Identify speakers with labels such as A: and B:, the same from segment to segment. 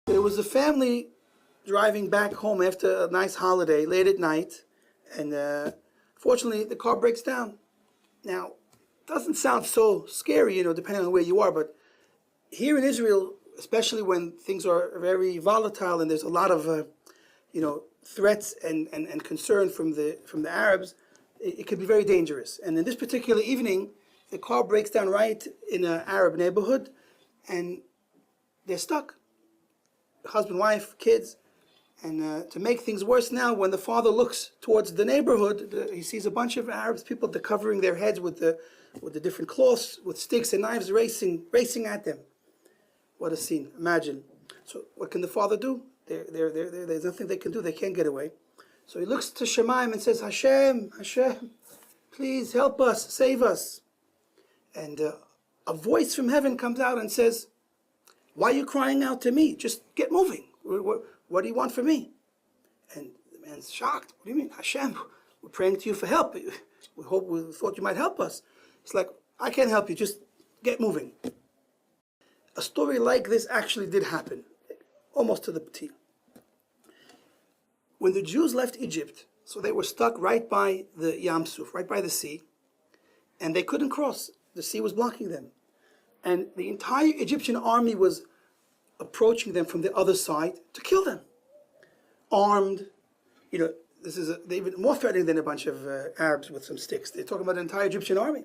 A: There was a family driving back home after a nice holiday late at night, and fortunately the car breaks down. Now, it doesn't sound so scary, depending on where you are, but here in Israel, especially when things are very volatile and there's a lot of threats and concern from the Arabs, it could be very dangerous. And in this particular evening, the car breaks down right in an Arab neighborhood, and they're stuck. Husband, wife, kids. And to make things worse now, when the father looks towards the neighborhood, he sees a bunch of Arab people. They're covering their heads with the different cloths, with sticks and knives, racing at them. What a scene! Imagine. So what can the father do? There's nothing they can do. They can't get away. So he looks to Shemaim and says, Hashem, please help us, save us. And a voice from heaven comes out and says, why are you crying out to me? Just get moving. What do you want from me? And the man's shocked. What do you mean? Hashem, we're praying to you for help. We thought you might help us. It's like, I can't help you. Just get moving. A story like this actually did happen, almost to the T. When the Jews left Egypt, so they were stuck right by the Yam Suf, right by the sea, and they couldn't cross. The sea was blocking them. And the entire Egyptian army was approaching them from the other side to kill them. Armed, they're even more threatening than a bunch of Arabs with some sticks. They're talking about the entire Egyptian army.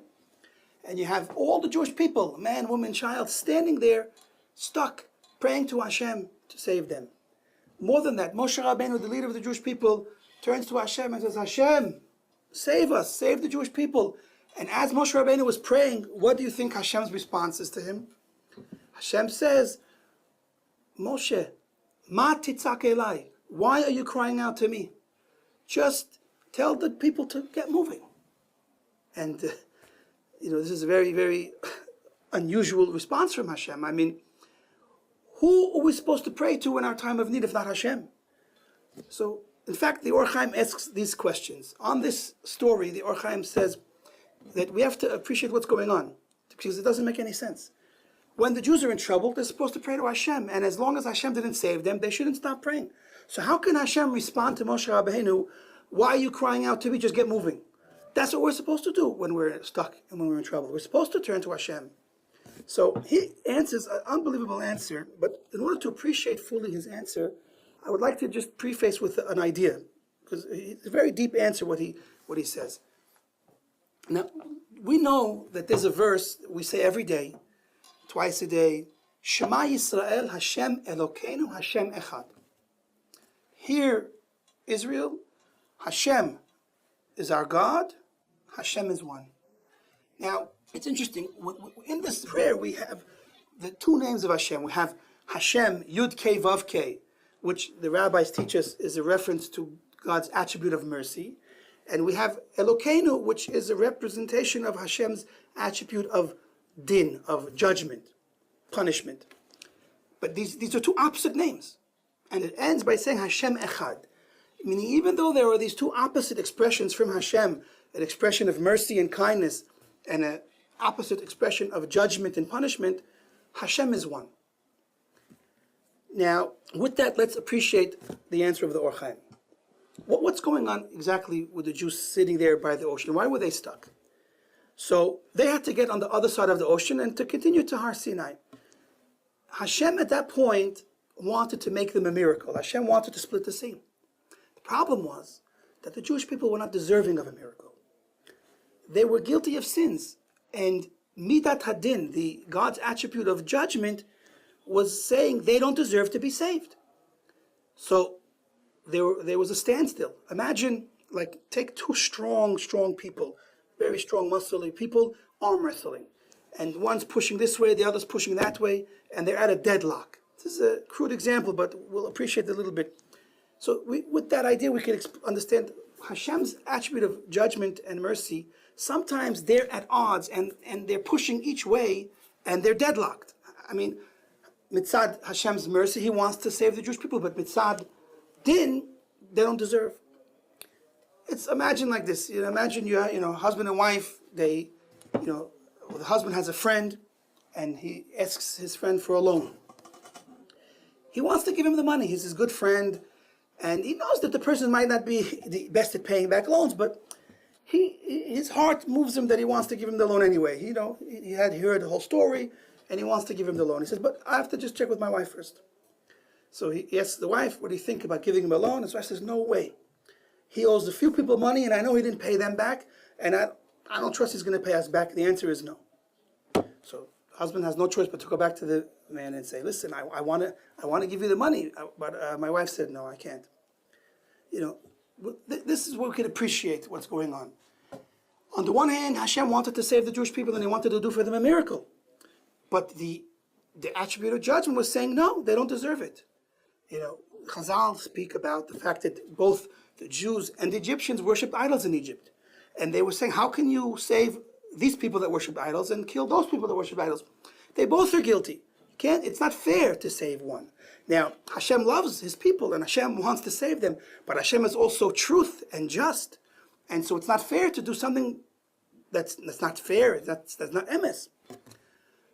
A: And you have all the Jewish people, man, woman, child, standing there, stuck, praying to Hashem to save them. More than that, Moshe Rabbeinu, the leader of the Jewish people, turns to Hashem and says, Hashem, save us, save the Jewish people. And as Moshe Rabbeinu was praying, what do you think Hashem's response is to him? Hashem says, Moshe, ma titzak elai, why are you crying out to me? Just tell the people to get moving. And, this is a very, very unusual response from Hashem. I mean, who are we supposed to pray to in our time of need if not Hashem? So, in fact, the Or Chaim asks these questions. On this story, the Or Chaim says that we have to appreciate what's going on, because it doesn't make any sense. When the Jews are in trouble, they're supposed to pray to Hashem, and as long as Hashem didn't save them, they shouldn't stop praying. So how can Hashem respond to Moshe Rabbeinu, why are you crying out to me, just get moving? That's what we're supposed to do when we're stuck and when we're in trouble. We're supposed to turn to Hashem. So he answers an unbelievable answer, but in order to appreciate fully his answer, I would like to just preface with an idea, because it's a very deep answer what he says. Now, we know that there's a verse that we say every day, twice a day, Shema Yisrael, Hashem Elokeinu, Hashem Echad. Here, Israel, Hashem is our God, Hashem is one. Now, it's interesting, in this prayer we have the two names of Hashem. We have Hashem, Yud Kei Vav Kei, which the rabbis teach us is a reference to God's attribute of mercy. And we have Elokeinu, which is a representation of Hashem's attribute of din, of judgment, punishment. But these are two opposite names. And it ends by saying Hashem Echad. Meaning even though there are these two opposite expressions from Hashem, an expression of mercy and kindness, and an opposite expression of judgment and punishment, Hashem is one. Now, with that, let's appreciate the answer of the Or Chaim. What's going on exactly with the Jews sitting there by the ocean? Why were they stuck? So they had to get on the other side of the ocean and to continue to Har Sinai. Hashem at that point wanted to make them a miracle. Hashem wanted to split the sea. The problem was that the Jewish people were not deserving of a miracle. They were guilty of sins. And Midat Hadin, the God's attribute of judgment, was saying they don't deserve to be saved. So there was a standstill. Imagine, take two strong people, very strong, muscly people, arm wrestling. And one's pushing this way, the other's pushing that way, and they're at a deadlock. This is a crude example, but we'll appreciate it a little bit. So with that idea, we can understand Hashem's attribute of judgment and mercy. Sometimes they're at odds, and they're pushing each way, and they're deadlocked. I mean, mitzad Hashem's mercy, he wants to save the Jewish people, but mitzad din, they don't deserve. Imagine like this. Imagine husband and wife. The husband has a friend, and he asks his friend for a loan. He wants to give him the money. He's his good friend, and he knows that the person might not be the best at paying back loans, but his heart moves him that he wants to give him the loan anyway. He had heard the whole story, and he wants to give him the loan. He says, but I have to just check with my wife first. So he asks the wife, what do you think about giving him a loan? His wife says, no way. He owes a few people money, and I know he didn't pay them back, and I don't trust he's going to pay us back. The answer is no. So the husband has no choice but to go back to the man and say, listen, I want to give you the money, but my wife said, no, I can't. This is where we can appreciate what's going on. On the one hand, Hashem wanted to save the Jewish people, and he wanted to do for them a miracle. But the attribute of judgment was saying, no, they don't deserve it. Chazal speak about the fact that both the Jews and the Egyptians worshipped idols in Egypt. And they were saying, how can you save these people that worship idols and kill those people that worship idols? They both are guilty. It's not fair to save one. Now, Hashem loves his people and Hashem wants to save them, but Hashem is also truth and just. And so it's not fair to do something that's not fair, that's not emes.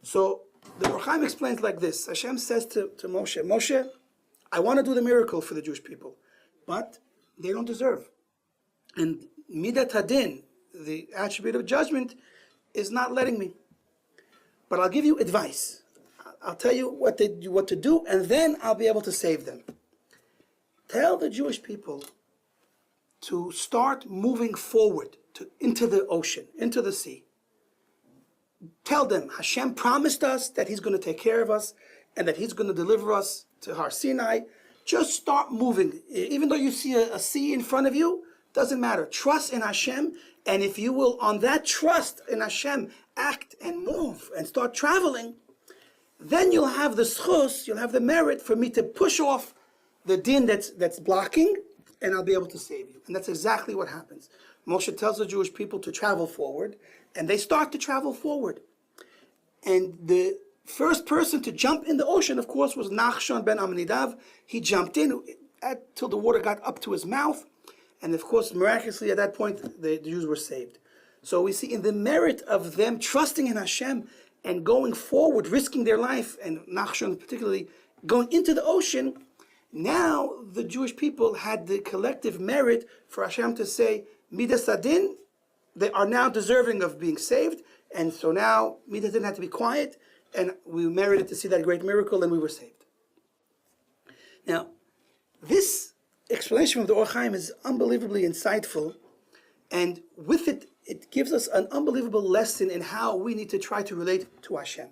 A: So the Or Chaim explains like this. Hashem says to Moshe, Moshe, I want to do the miracle for the Jewish people, but they don't deserve. And Midat Hadin, the attribute of judgment, is not letting me. But I'll give you advice. I'll tell you what to do, and then I'll be able to save them. Tell the Jewish people to start moving forward into the ocean, into the sea. Tell them Hashem promised us that he's going to take care of us and that he's going to deliver us to Har Sinai. Just start moving. Even though you see a sea in front of you, doesn't matter. Trust in Hashem, and if you will, on that trust in Hashem, act and move and start traveling, then you'll have the schus, you'll have the merit for me to push off the din that's blocking, and I'll be able to save you. And that's exactly what happens. Moshe tells the Jewish people to travel forward, and they start to travel forward. And the first person to jump in the ocean, of course, was Nachshon ben Amminadav. He jumped in till the water got up to his mouth. And of course, miraculously at that point, the Jews were saved. So we see in the merit of them trusting in Hashem and going forward, risking their life, and Nachshon particularly going into the ocean, now the Jewish people had the collective merit for Hashem to say, Midas Adin, they are now deserving of being saved. And so now Midas Adin had to be quiet, and we merited to see that great miracle, and we were saved. Now, this explanation of the Or Chaim is unbelievably insightful, and with it, it gives us an unbelievable lesson in how we need to try to relate to Hashem.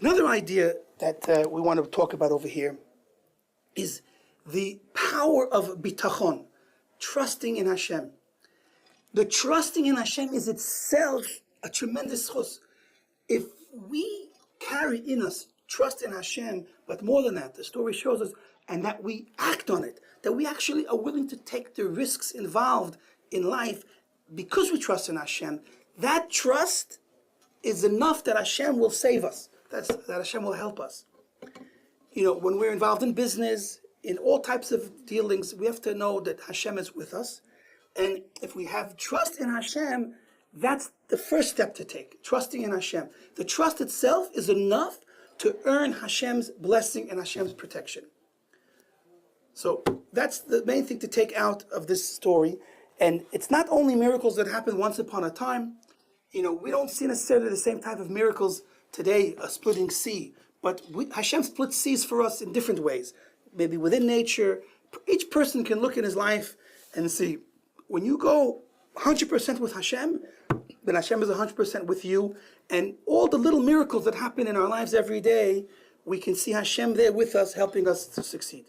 A: Another idea that we want to talk about over here is the power of bitachon, trusting in Hashem. The trusting in Hashem is itself a tremendous chus. If we carry in us trust in Hashem, but more than that, the story shows us, and that we act on it, that we actually are willing to take the risks involved in life because we trust in Hashem, that trust is enough that Hashem will save us, that Hashem will help us. When we're involved in business, in all types of dealings, we have to know that Hashem is with us. And if we have trust in Hashem, that's the first step to take, trusting in Hashem. The trust itself is enough to earn Hashem's blessing and Hashem's protection. So that's the main thing to take out of this story. And it's not only miracles that happen once upon a time. We don't see necessarily the same type of miracles today, a splitting sea. But Hashem splits seas for us in different ways. Maybe within nature. Each person can look in his life and see, when you go 100% with Hashem, then Hashem is 100% with you. And all the little miracles that happen in our lives every day, we can see Hashem there with us, helping us to succeed.